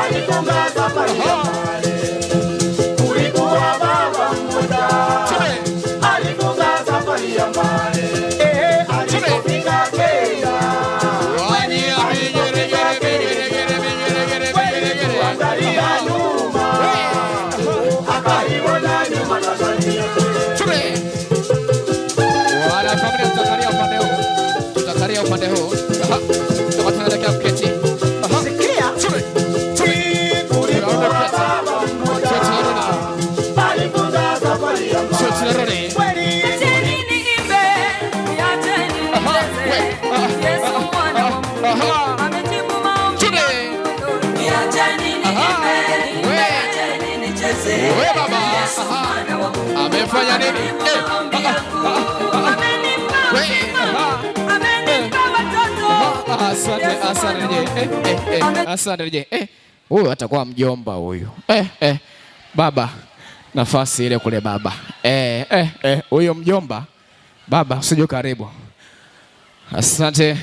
alifunga safari ya mbali. Kulikuwa baba mmoja alifunga safari ya mbali. Alipofika Kenya kuangalia nyuma, akaiona nyuma Tanzania. Wana familia tutakaria upande huu. Tutakaria upande huu. Kama tunaelekea kuketi. Sikia. Kulikuwa baba mmoja alifunga safari ya mbali. Wewe baba, amefanya nini? Asante. Huyu atakuwa mjomba huyu. Baba, nafasi ile kule baba. Huyo mjomba. Baba, usije karibu. Asante.